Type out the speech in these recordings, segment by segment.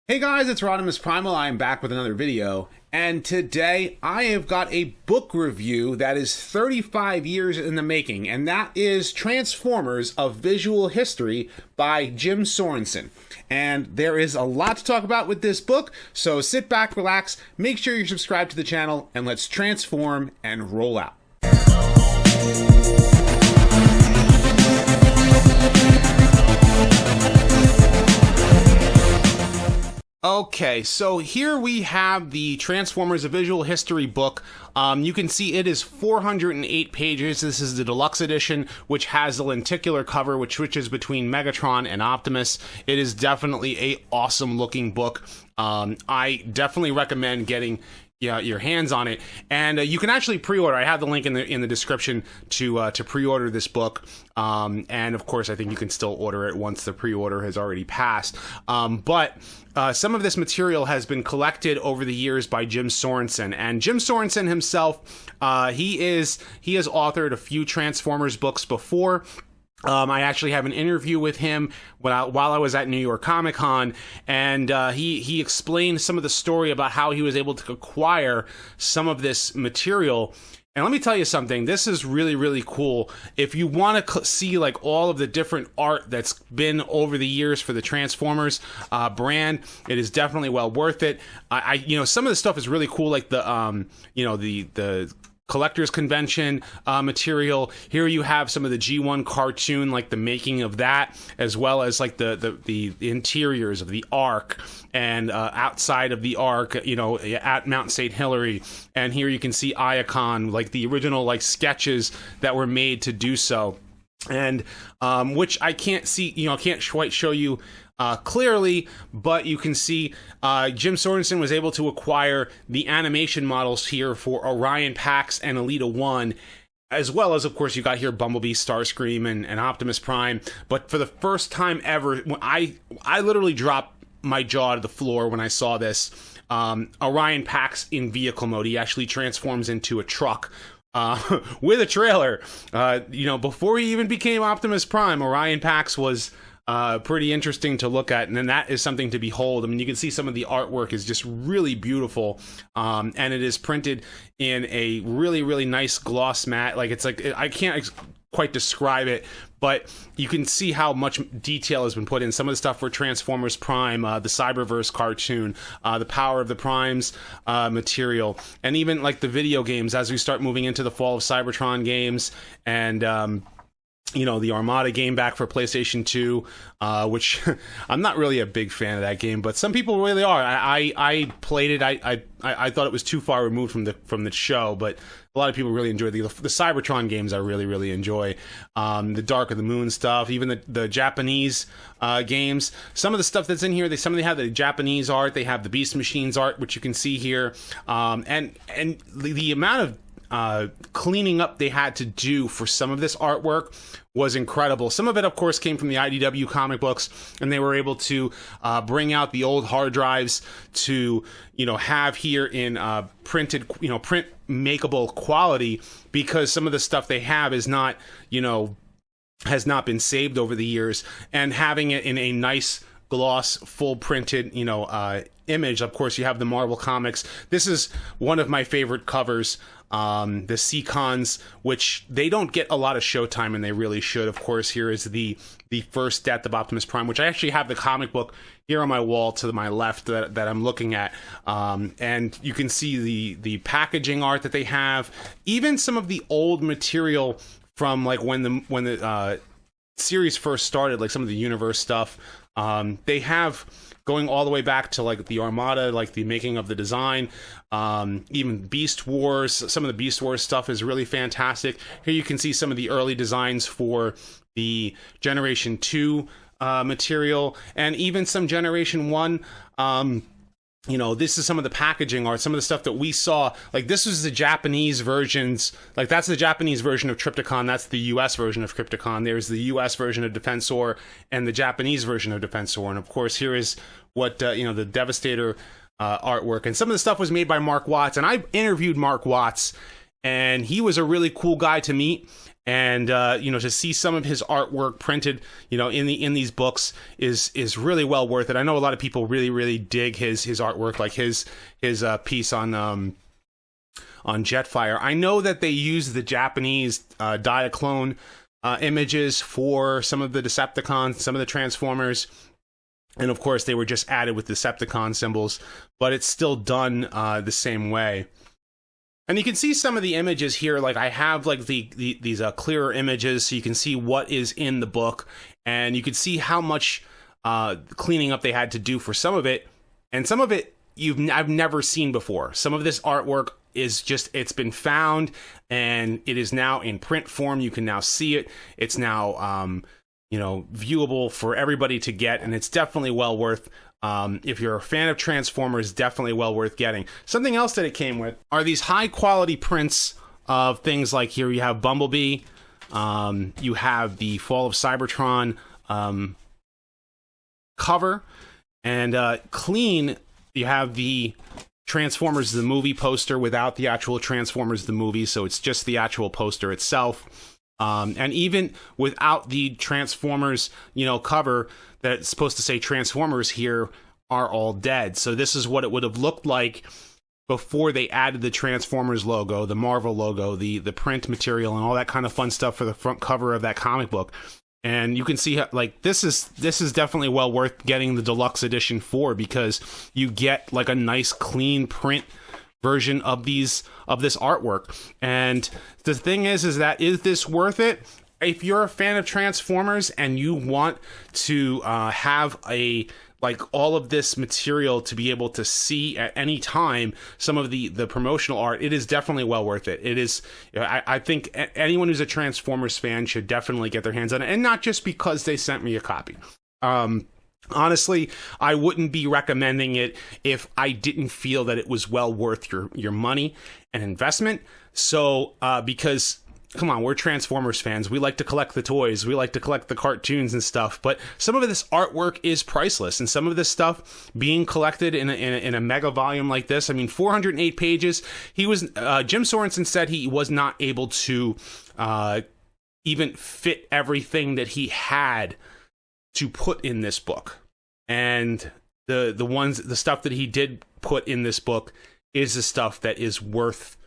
Hey guys, it's Optimus Primal. I am back with another video, and today I have got a book review that is 35 years in the making, and that is Transformers: A Visual History by Jim Sorensen. And there is a lot to talk about with this book, so sit back, relax, make sure you're subscribed to the channel, and let's transform and roll out. Okay, so here we have the Transformers: A Visual History book. You can see it is 408 pages. This is the deluxe edition, which has the lenticular cover, which switches between Megatron and Optimus. It is definitely a awesome looking book. I definitely recommend getting your hands on it, and you can actually pre-order. I have the link in the description to pre-order this book, and of course I think you can still order it once the pre-order has already passed. But some of this material has been collected over the years by Jim Sorensen, and Jim Sorensen himself, he has authored a few Transformers books before. I actually have an interview with him while I was at New York Comic Con, and he explained some of the story about how he was able to acquire some of this material. And let me tell you something, this is really, really cool. If you want to see like all of the different art that's been over the years for the Transformers brand, it is definitely well worth it. Some of the stuff is really cool, like the the collector's convention material. Here you have some of the G1 cartoon, like the making of that, as well as like the interiors of the Ark and outside of the Ark, at Mount St. Hilary. And here you can see Iacon, like the original like sketches that were made to do so. And which I can't see, can't quite show you clearly, but you can see Jim Sorensen was able to acquire the animation models here for Orion Pax and Elita 1, as well as, of course, you got here Bumblebee, Starscream, and Optimus Prime. But for the first time ever, I literally dropped my jaw to the floor when I saw this. Orion Pax in vehicle mode. He actually transforms into a truck with a trailer. Before he even became Optimus Prime, Orion Pax was pretty interesting to look at, and then that is something to behold. I mean, you can see some of the artwork is just really beautiful, and it is printed in a really, really nice gloss matte. Like, it's like, I can't quite describe it, but you can see how much detail has been put in. Some of the stuff for Transformers Prime, the Cyberverse cartoon, the Power of the Primes material, and even like the video games as we start moving into the Fall of Cybertron games, and the Armada game back for PlayStation 2, which I'm not really a big fan of that game, but some people really are. I played it. I thought it was too far removed from the show, but a lot of people really enjoy the Cybertron games. I really, really enjoy the Dark of the Moon stuff, even the Japanese games. Some of the stuff that's in here, some of them have the Japanese art. They have the Beast Machines art, which you can see here, and the amount of cleaning up they had to do for some of this artwork was incredible. Some of it, of course, came from the IDW comic books, and they were able to bring out the old hard drives to have here in printed print makeable quality, because some of the stuff they have is not has not been saved over the years, and having it in a nice gloss full printed image. Of course, you have the Marvel Comics. This is one of my favorite covers, the Seacons, which they don't get a lot of showtime, and they really should. Of course, here is the first death of Optimus Prime, which I actually have the comic book here on my wall to my left that I'm looking at, and you can see the packaging art that they have, even some of the old material from like when the series first started, like some of the universe stuff. They have going all the way back to like the Armada, like the making of the design, even Beast Wars. Some of the Beast Wars stuff is really fantastic. Here you can see some of the early designs for the Generation 2 material, and even some Generation 1. This is some of the packaging art, some of the stuff that we saw. Like, this was the Japanese versions. Like, that's the Japanese version of Trypticon. That's the US version of Trypticon. There's the US version of Defensor and the Japanese version of Defensor. And of course, here is what, the Devastator artwork. And some of the stuff was made by Mark Watts. And I interviewed Mark Watts, and he was a really cool guy to meet. And to see some of his artwork printed, in these books is really well worth it. I know a lot of people really dig his artwork, like his piece on Jetfire. I know that they use the Japanese Diaclone images for some of the Decepticons, some of the Transformers, and of course they were just added with Decepticon symbols, but it's still done the same way. And you can see some of the images here, like I have like these clearer images so you can see what is in the book, and you can see how much cleaning up they had to do for some of it, and some of it I've never seen before. Some of this artwork is just, it's been found and it is now in print form. You can now see it. It's now viewable for everybody to get, and it's definitely well worth. If you're a fan of Transformers, definitely well worth getting. Something else that it came with are these high quality prints of things like here you have Bumblebee, you have the Fall of Cybertron cover, and clean, you have the Transformers the movie poster without the actual Transformers the movie, so it's just the actual poster itself. And even without the Transformers, cover that's supposed to say Transformers here are all dead. So this is what it would have looked like before they added the Transformers logo, the Marvel logo, the print material, and all that kind of fun stuff for the front cover of that comic book. And you can see how, like, this is definitely well worth getting the deluxe edition for, because you get like a nice clean print version of this artwork. And the thing is this worth it? If you're a fan of Transformers and you want to have all of this material to be able to see at any time some of the promotional art, it is definitely well worth it. It is, I think anyone who's a Transformers fan should definitely get their hands on it, and not just because they sent me a copy. Honestly, I wouldn't be recommending it if I didn't feel that it was well worth your money and investment. So, because, come on, we're Transformers fans. We like to collect the toys. We like to collect the cartoons and stuff. But some of this artwork is priceless. And some of this stuff being collected in a mega volume like this, 408 pages. Jim Sorensen said he was not able to even fit everything that he had to put in this book. And the stuff that he did put in this book is the stuff that is worth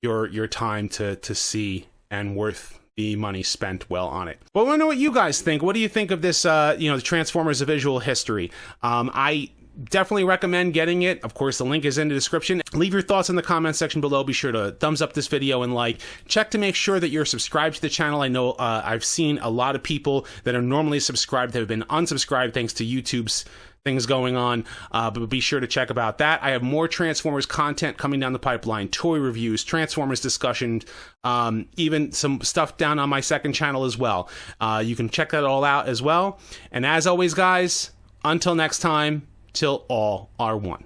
your time to see, and worth the money spent well on it. Well, I want to know what you guys think. What do you think of this, the Transformers: A Visual History? I definitely recommend getting it. Of course, the link is in the description. Leave your thoughts in the comment section below. Be sure to thumbs up this video and like. Check to make sure that you're subscribed to the channel. I know I've seen a lot of people that are normally subscribed that have been unsubscribed thanks to YouTube's things going on, but be sure to check about that. I have more Transformers content coming down the pipeline, toy reviews, Transformers discussion, even some stuff down on my second channel as well. You can check that all out as well. And as always, guys, until next time, till all are one.